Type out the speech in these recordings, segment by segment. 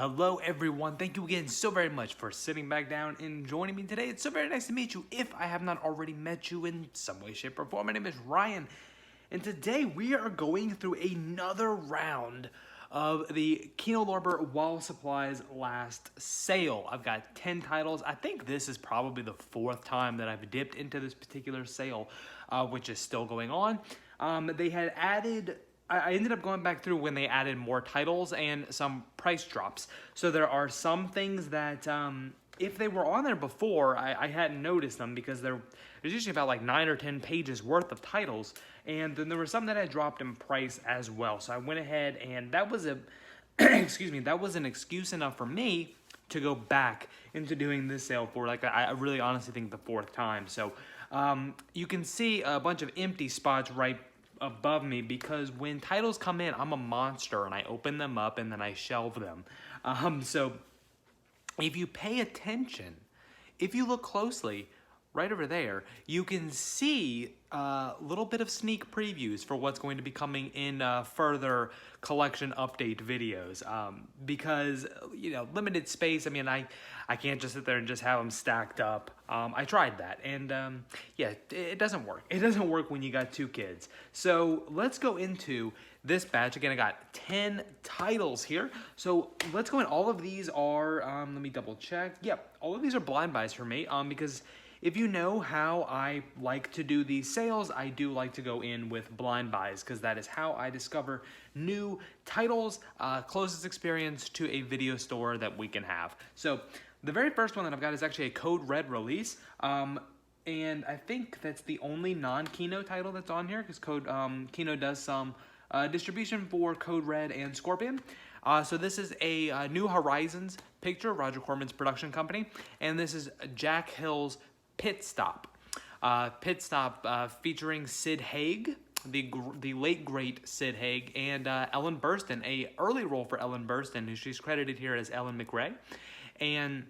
Hello everyone. Thank you again so very much for sitting back down and joining me today. It's so very nice to meet you if I have not already met you in some way, shape, or form. My name is Ryan, and today we are going through another round of the KINO LORBER Wall Supplies last sale. I've got 10 titles. I think this is probably the 4th time that I've dipped into this particular sale, which is still going on. They had added... I ended up going back through when they added more titles and some price drops. So there are some things that, if they were on there before, I hadn't noticed them because there's usually about like 9 or 10 pages worth of titles. And then there were some that had dropped in price as well. So I went ahead and that was that was an excuse enough for me to go back into doing this sale for like, I really honestly think the 4th time. So you can see a bunch of empty spots right above me because when titles come in, I'm a monster and I open them up and then I shelve them. So if you pay attention, if you look closely, right over there, you can see a little bit of sneak previews for what's going to be coming in further collection update videos. Because, you know, limited space, I mean, I can't just sit there and just have them stacked up. I tried that, and yeah, it doesn't work. It doesn't work when you got 2 kids. So let's go into this batch. Again, I got 10 titles here. So let's go in. All of these are, let me double check. Yep, all of these are blind buys for me because if you know how I like to do these sales, I do like to go in with blind buys because that is how I discover new titles, closest experience to a video store that we can have. So the very first one that I've got is actually a Code Red release. And I think that's the only non-Kino title that's on here because Kino does some distribution for Code Red and Scorpion. So this is a New Horizons picture, Roger Corman's production company, and this is Jack Hill's Pit Stop. Pit Stop featuring Sid Haig, the late great Sid Haig, and Ellen Burstyn, a early role for Ellen Burstyn, who she's credited here as Ellen McRae. And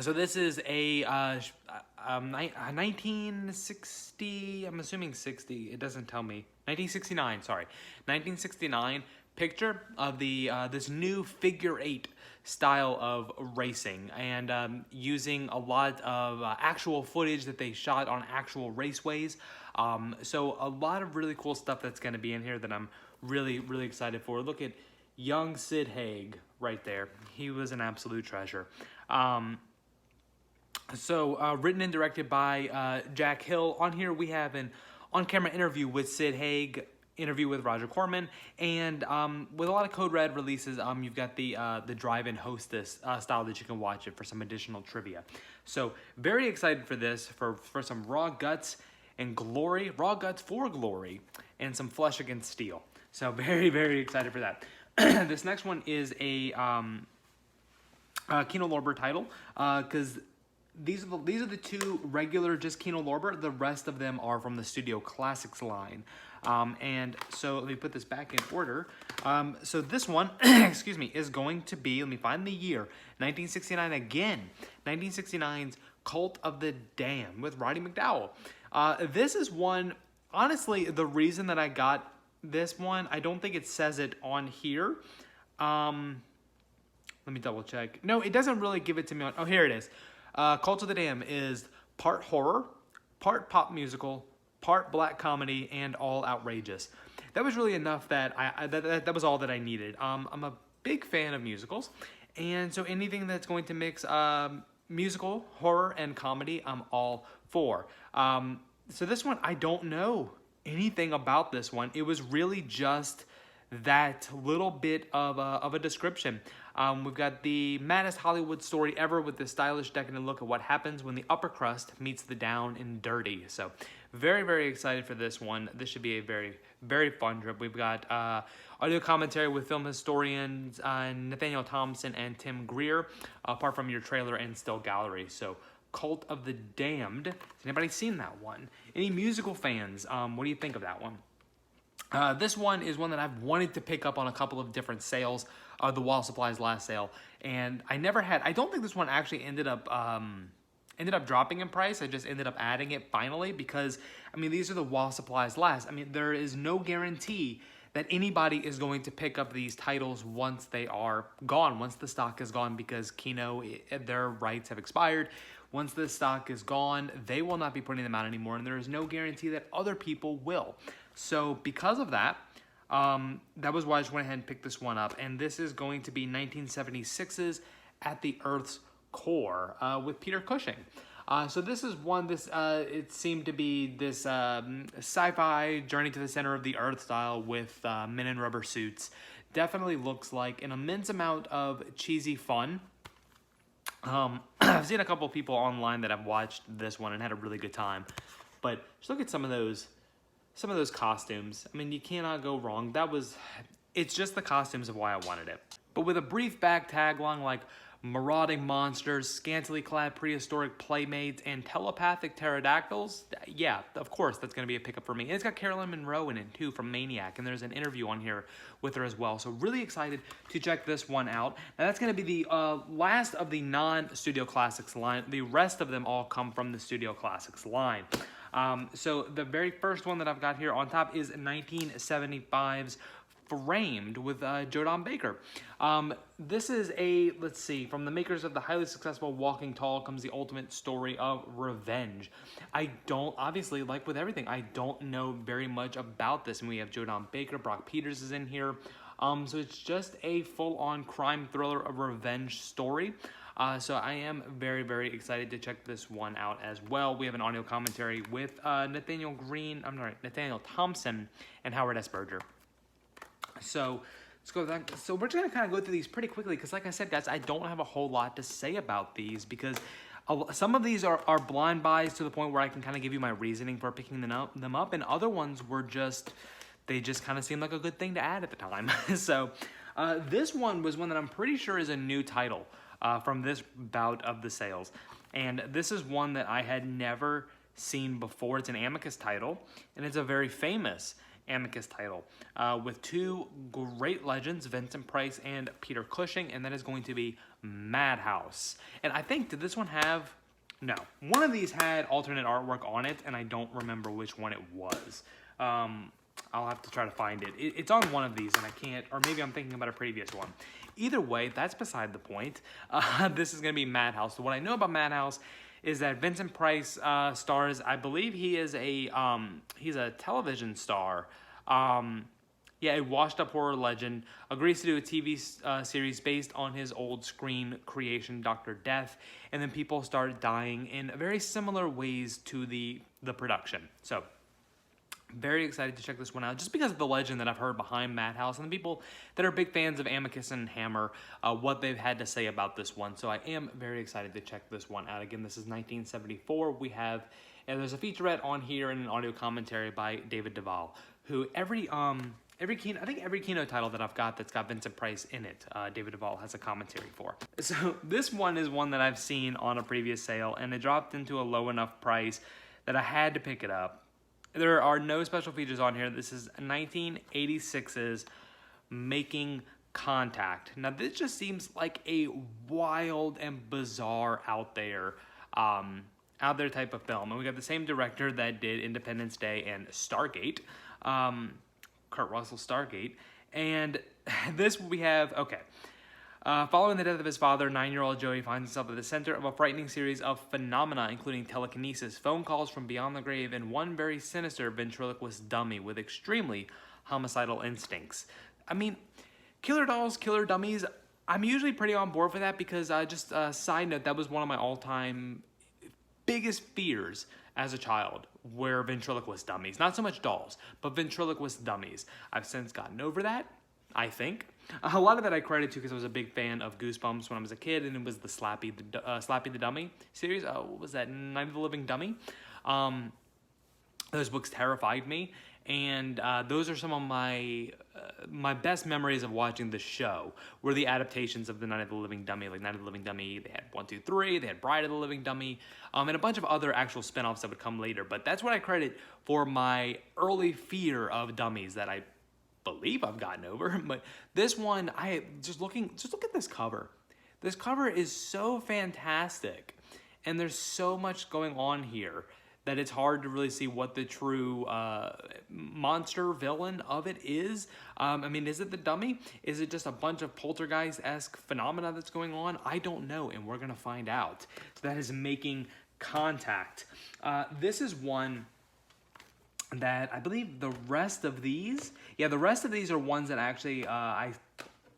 so this is a 1960, I'm assuming 60, it doesn't tell me, 1969, sorry, 1969 picture of the this new figure 8 style of racing, and using a lot of actual footage that they shot on actual raceways. So a lot of really cool stuff that's going to be in here that I'm really excited for. Look at young Sid Haig right there. He was an absolute treasure. Written and directed by Jack Hill. On here we have an on-camera interview with Sid Haig, interview with Roger Corman, and with a lot of Code Red releases, you've got the drive-in hostess style that you can watch it for some additional trivia. So very excited for this, for some raw guts and glory, raw guts for glory, and some flesh against steel. So very excited for that. This next one is a KINO LORBER title, because these are the 2 regular just KINO LORBER. The rest of them are from the Studio Classics line. And so let me put this back in order. So this one, excuse me, is going to be, let me find the year, 1969 again. 1969's Cult of the Damned with Roddy McDowall. This is one, honestly, the reason that I got this one, I don't think it says it on here. Let me double check. No, it doesn't really give it to me on, oh, here it is. Cult of the Damned is part horror, part pop musical, part black comedy, and all outrageous. That was really enough that that was all that I needed. I'm a big fan of musicals, and so anything that's going to mix musical, horror, and comedy, I'm all for. So this one, I don't know anything about this one. It was really just that little bit of a description. We've got the maddest Hollywood story ever with the stylish, decadent look at what happens when the upper crust meets the down and dirty. So very excited for this one. This should be a very fun trip. We've got audio commentary with film historians Nathaniel Thompson and Tim Greer, apart from your trailer and still gallery. So Cult of the Damned. Has anybody seen that one? Any musical fans? What do you think of that one? This one is one that I've wanted to pick up on a couple of different sales, the Wall Supplies last sale, and I never had. I don't think this one actually ended up dropping in price. I just ended up adding it finally because, I mean, these are the Wall Supplies last. I mean, there is no guarantee that anybody is going to pick up these titles once they are gone, once the stock is gone, because Kino, their rights have expired. Once the stock is gone, they will not be putting them out anymore, and there is no guarantee that other people will. So because of that, that was why I just went ahead and picked this one up. And this is going to be 1976's At the Earth's Core with Peter Cushing. So this is one, it seemed to be this sci-fi journey to the center of the earth style with men in rubber suits. Definitely looks like an immense amount of cheesy fun. I've seen a couple of people online that have watched this one and had a really good time. But just look at some of those costumes. I mean, you cannot go wrong. It's just the costumes of why I wanted it. But with a brief back tagline like marauding monsters, scantily clad prehistoric playmates, and telepathic pterodactyls, yeah, of course, that's going to be a pickup for me. And it's got Carolyn Monroe in it, too, from Maniac, and there's an interview on here with her as well. So really excited to check this one out. Now, that's going to be the last of the non-Studio Classics line. The rest of them all come from the Studio Classics line. So the very first one that I've got here on top is 1975's Framed with Joe Don Baker. This is let's see, from the makers of the highly successful Walking Tall comes the ultimate story of revenge. Obviously, like with everything, I don't know very much about this. And we have Joe Don Baker, Brock Peters is in here. So it's just a full-on crime thriller, a revenge story. So I am very, very excited to check this one out as well. We have an audio commentary with Nathaniel Thompson and Howard S. Berger. So let's go with that. So we're just going to kind of go through these pretty quickly because, like I said, guys, I don't have a whole lot to say about these because some of these are blind buys to the point where I can kind of give you my reasoning for picking them up, and other ones were they just kind of seemed like a good thing to add at the time. So this one was one that I'm pretty sure is a new title from this bout of the sales. And this is one that I had never seen before. It's an Amicus title, and it's a very famous Amicus title with two great legends, Vincent Price and Peter Cushing, and that is going to be Madhouse. And I think, did this one have... No. One of these had alternate artwork on it, and I don't remember which one it was. I'll have to try to find it. It's on one of these, and I can't... Or maybe I'm thinking about a previous one. Either way, that's beside the point. This is going to be Madhouse. So what I know about Madhouse is that Vincent Price stars, I believe he's a television star. A washed-up horror legend, agrees to do a TV series based on his old screen creation, Dr. Death, and then people start dying in very similar ways to the production. So, very excited to check this one out, just because of the legend that I've heard behind Madhouse and the people that are big fans of Amicus and Hammer, what they've had to say about this one. So I am very excited to check this one out. Again, this is 1974. We have, and there's a featurette on here and an audio commentary by David Duvall, who every Kino title that I've got that's got Vincent Price in it, David Duvall has a commentary for. So this one is one that I've seen on a previous sale, and it dropped into a low enough price that I had to pick it up. There are no special features on here. This is 1986's Making Contact. Now, this just seems like a wild and bizarre out there type of film. And we got the same director that did Independence Day and Stargate, Kurt Russell's Stargate. And this we have, following the death of his father, 9-year-old Joey finds himself at the center of a frightening series of phenomena, including telekinesis, phone calls from beyond the grave, and one very sinister ventriloquist dummy with extremely homicidal instincts. I mean, killer dolls, killer dummies, I'm usually pretty on board for that because, just a side note, that was one of my all-time biggest fears as a child, were ventriloquist dummies. Not so much dolls, but ventriloquist dummies. I've since gotten over that, I think. A lot of that I credit to because I was a big fan of Goosebumps when I was a kid, and it was the Slappy the Dummy series. What was that? Night of the Living Dummy. Those books terrified me, and those are some of my best memories of watching the show, were the adaptations of the Night of the Living Dummy. Like Night of the Living Dummy, they had 1, 2, 3, they had Bride of the Living Dummy, and a bunch of other actual spinoffs that would come later. But that's what I credit for my early fear of dummies that I believe I've gotten over. But this one, just look at this cover. This cover is so fantastic, and there's so much going on here that it's hard to really see what the true monster villain of it is. I mean, is it the dummy? Is it just a bunch of poltergeist-esque phenomena that's going on? I don't know, and we're gonna find out. So that is Making Contact. This is one that I believe the rest of these are ones that actually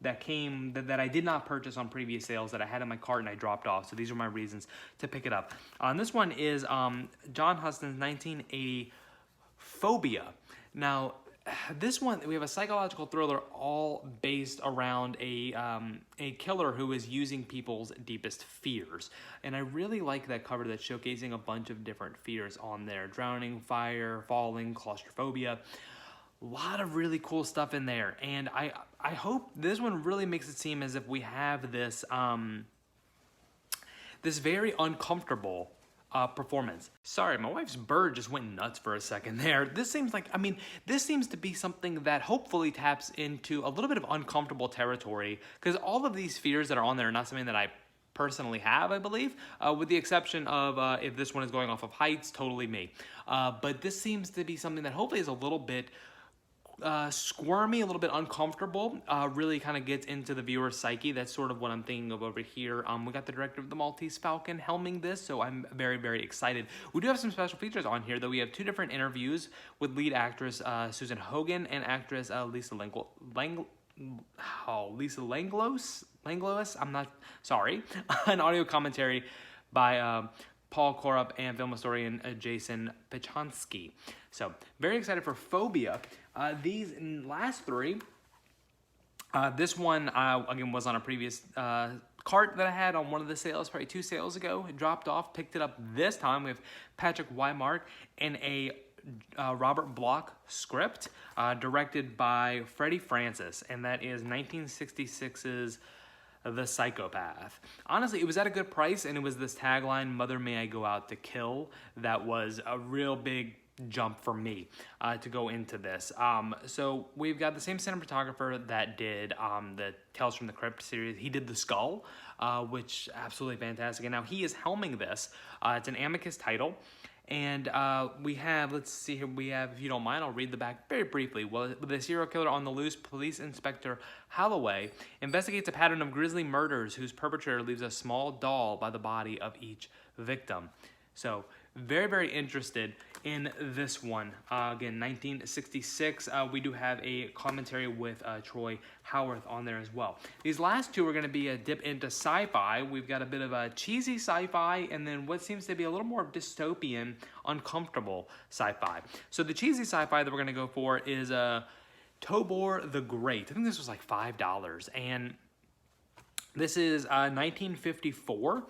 that I did not purchase on previous sales, that I had in my cart and I dropped off. So these are my reasons to pick it up. This one is John Huston's 1980 Phobia. Now, this one, we have a psychological thriller all based around a killer who is using people's deepest fears. And I really like that cover that's showcasing a bunch of different fears on there. Drowning, fire, falling, claustrophobia. A lot of really cool stuff in there. And I hope this one really makes it seem as if we have this, this very uncomfortable performance. Sorry, my wife's bird just went nuts for a second there. This seems like, I mean, this seems to be something that hopefully taps into a little bit of uncomfortable territory, because all of these fears that are on there are not something that I personally have, I believe, with the exception of if this one is going off of heights, totally me. But this seems to be something that hopefully is a little bit squirmy, a little bit uncomfortable, really kind of gets into the viewer's psyche. That's sort of what I'm thinking of over here. We got the director of the Maltese Falcon helming this, so I'm very, very excited. We do have some special features on here, though. We have two different interviews with lead actress Susan Hogan and actress Lisa Langlois. I'm not sorry. An audio commentary by Paul Korup and film historian Jason Pachonsky. So very excited for Phobia. These last three, this one again was on a previous cart that I had on one of the sales, probably 2 sales ago. It dropped off, picked it up this time with Patrick Wymark and a Robert Bloch script, directed by Freddie Francis, and that is 1966's The Psychopath. Honestly, it was at a good price, and it was this tagline, "Mother, may I go out to kill," that was a real big jump for me to go into this. So we've got the same cinematographer that did the Tales from the Crypt series. He did The Skull, which absolutely fantastic. And now he is helming this. It's an Amicus title. And we have, let's see here, we have, if you don't mind, I'll read the back very briefly. Well, with a serial killer on the loose, Police Inspector Holloway investigates a pattern of grisly murders whose perpetrator leaves a small doll by the body of each victim. So, very, very interested in this one. Again, 1966. We do have a commentary with Troy Howarth on there as well. These last two are going to be a dip into sci-fi. We've got a bit of a cheesy sci-fi and then what seems to be a little more dystopian, uncomfortable sci-fi. So the cheesy sci-fi that we're going to go for is Tobor the Great. I think this was like $5. And this is 1954.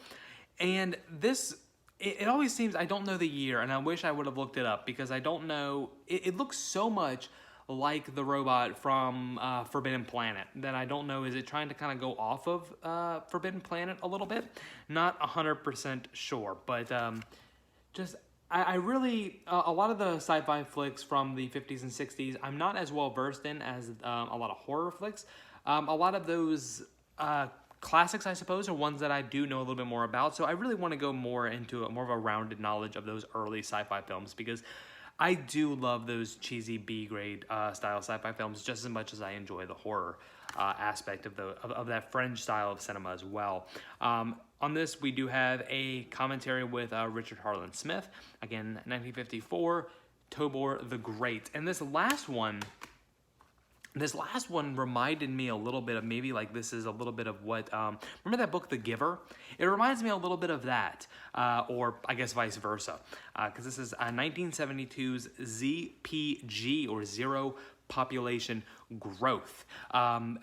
And this... It always seems, I don't know the year, and I wish I would have looked it up because I don't know, it looks so much like the robot from Forbidden Planet that I don't know, is it trying to kind of go off of Forbidden Planet a little bit? Not 100% sure, but I really, a lot of the sci-fi flicks from the 50s and 60s, I'm not as well versed in as a lot of horror flicks. A lot of those classics, I suppose, are ones that I do know a little bit more about, so I really want to go more into more of a rounded knowledge of those early sci-fi films because I do love those cheesy B-grade style sci-fi films just as much as I enjoy the horror aspect of that fringe style of cinema as well. On this, we do have a commentary with Richard Harlan Smith, again, 1954, Tobor the Great, and this last one reminded me a little bit of maybe like this is a little bit of what, remember that book, The Giver? It reminds me a little bit of that, or I guess vice versa, because this is 1972's ZPG, or Zero Population Growth.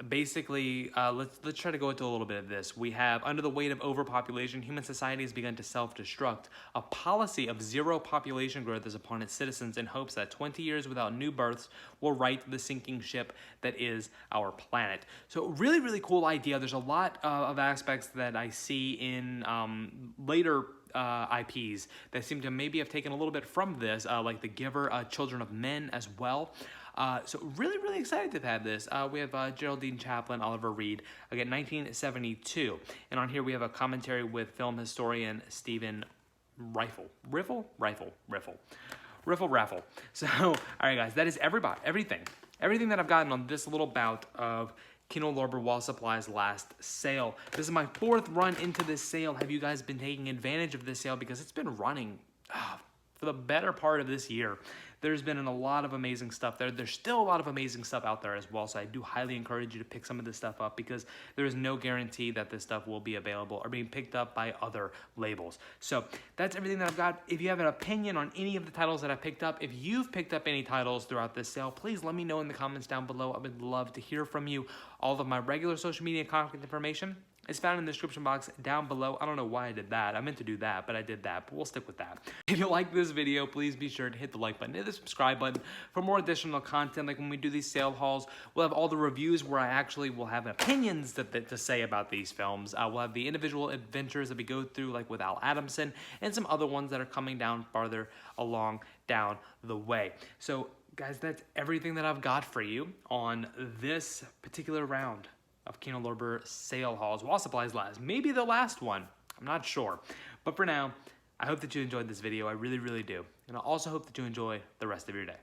Basically, let's try to go into a little bit of this. We have, under the weight of overpopulation, human society has begun to self-destruct. A policy of zero population growth is upon its citizens in hopes that 20 years without new births will right the sinking ship that is our planet. So really, really cool idea. There's a lot of aspects that I see in later IPs that seem to maybe have taken a little bit from this, like The Giver, Children of Men as well. So really, really excited to have this. We have Geraldine Chaplin, Oliver Reed, again, 1972. And on here we have a commentary with film historian Stephen Riffle raffle. So, all right, guys, that is everything that I've gotten on this little bout of KINO LORBER while supplies last sale. This is my 4th run into this sale. Have you guys been taking advantage of this sale? Because it's been running for the better part of this year. There's been a lot of amazing stuff there. There's still a lot of amazing stuff out there as well, so I do highly encourage you to pick some of this stuff up because there is no guarantee that this stuff will be available or being picked up by other labels. So that's everything that I've got. If you have an opinion on any of the titles that I picked up, if you've picked up any titles throughout this sale, please let me know in the comments down below. I would love to hear from you. All of my regular social media contact information is found in the description box down below. I don't know why I did that. I meant to do that, but I did that, but we'll stick with that. If you like this video, please be sure to hit the like button, hit the subscribe button for more additional content. Like when we do these sale hauls, we'll have all the reviews where I actually will have opinions to say about these films. We'll have the individual adventures that we go through, like with Al Adamson, and some other ones that are coming down farther along down the way. So guys, that's everything that I've got for you on this particular round of KINO LORBER sale hauls while supplies last. Maybe the last one, I'm not sure. But for now, I hope that you enjoyed this video. I really, really do. And I also hope that you enjoy the rest of your day.